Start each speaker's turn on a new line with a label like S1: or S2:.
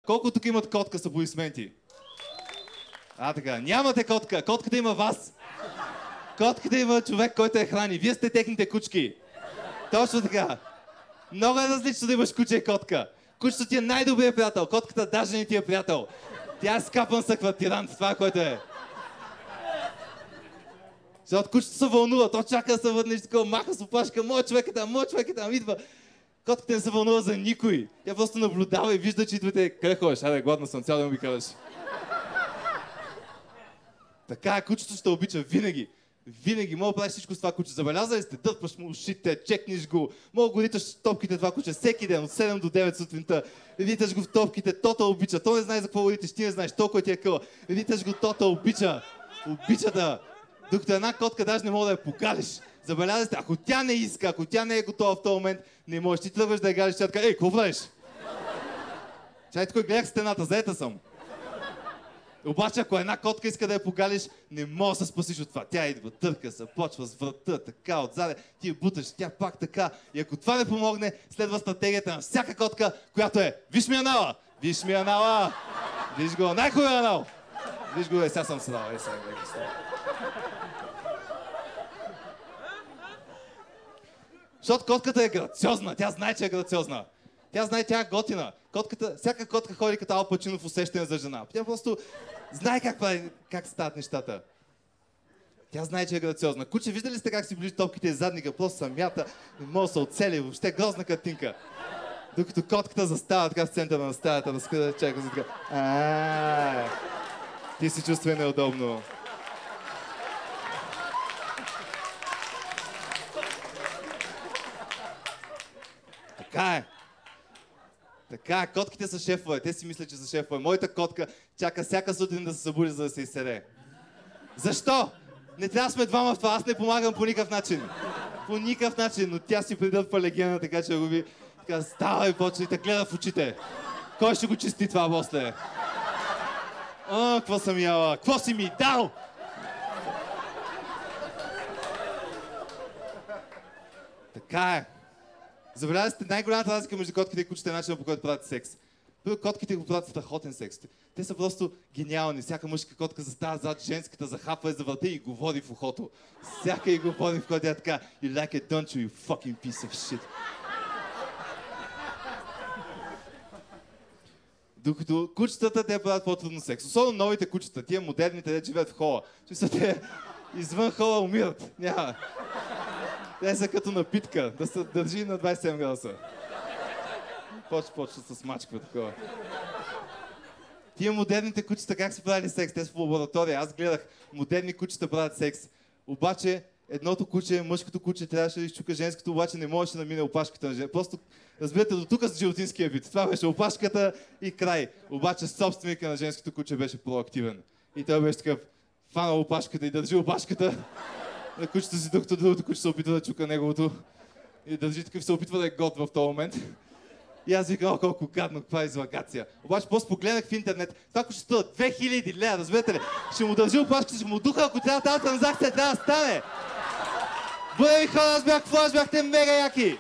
S1: Колко тук имат котка с аплодисменти? Така, нямате котка. Котката има вас. Котката има човек, който я храни. Вие сте техните кучки. Точно така. Много е различно да имаш куче и котка. Кучето ти е най-добрият приятел. Котката даже не ти е приятел. Тя е скапан са квартирант. Това, което е. Защото кучето се вълнува. То чака да се върне и такова маха с опашка. Моят човек е там, идва. Котката не се вълнува за никой. Тя просто наблюдава и вижда, че идвате. Къде ходиш? Гладна съм, цял да ми караш. Така, кучето ще обича винаги. Винаги. Мога да правиш всичко с това куче. Забелязали сте, дърпаш му ушите, чекнеш го. Мога го риташ в топките това куче всеки ден, от 7 до 9 сутринта. Риташ го в топките, то те обича. То не знае за какво риташ, ти не знаеш, толкова ти е къла. Риташ го, то те обича. Обича да. Докато една котка даже не мога да я покалиш. Забелязали сте, ако тя не иска, ако тя не е готова в този момент, не можеш. Ти тръгваш да я галиш, тя така, какво правиш? Чай, кой гледах стената, заета съм. Обаче, ако една котка иска да я погалиш, не може да се спасиш от това. Тя идва, търка се, почва с врата, така, отзаде, ти я буташ, тя пак така. И ако това не помогне, следва стратегията на всяка котка, която е виж ми анала! Виж ми анала! Виж го, най-хубавия анал! Виж го, сега съм седал, сега гледах. Защото котката е грациозна, тя знае, че е грациозна. Тя знае, тя е готина. Всяка котка ходи като Ал Пачино в усещане за жена. Тя просто знае как стават нещата. Тя знае, че е грациозна. Куче, виждали сте как си ближи топките и задника? Просто самята, не може да се оцели, въобще грозна картинка. Докато котката застава така в центъра на стаята, да скъда чака за така. Ти се чувства неудобно. Така е. Така, котките са шефове, те си мислят, че са шефове. Моята котка чака всяка сутрин да се събуди, за да се изседе. Защо? Не трябва да сме двама в това, аз не помагам по никакъв начин. По никакъв начин, но тя си придърпва легена, така че го ви така, става и почва и те гледа в очите. Кой ще го чисти това после? Какво съм яла? Какво си ми дал? Така е. Забелязали сте, най-голямата разлика между котките и кучета е начинът, по който правят секс. Първо, котките го правят страхотен секс. Те са просто гениални. Всяка мъжка котка застава зад женската, захапва и завърте и го води в ухото. Всяка и го води в който е така. You like it, don't you, you fucking piece of shit. Докато кучетата те правят по-трудно секс. Особено новите кучета, тия модерните, те живеят в хола. Те извън хола умират. Няма. Те са като напитка, да се държи на 27 градуса. Почва да се смачква такова. Тия модерните кучета как са правили секс? Те са в лаборатория. Аз гледах, модерни кучета правят секс. Обаче едното куче, мъжкото куче трябваше да изчука женското, обаче не можеше да мине опашката на женското. Просто, разбирате, до тук с животинския вид. Това беше опашката и край. Обаче собственика на женското куче беше проактивен. И той беше такъв, фанал опашката и държи опашката на кучето си, докато другото куче се опитва да чука неговото. И държи такъв, се опитва да е год в този момент. И аз викам, колко гадно, каква излагация. Обаче после погледнах в интернет, това куче струва 2000 лева, разбирате ли? Ще му държи опашката, ще му духа, ако трябва тази транзакция трябва да стане. Бъде ви хора, аз бях какво, аз бяхте мега яки.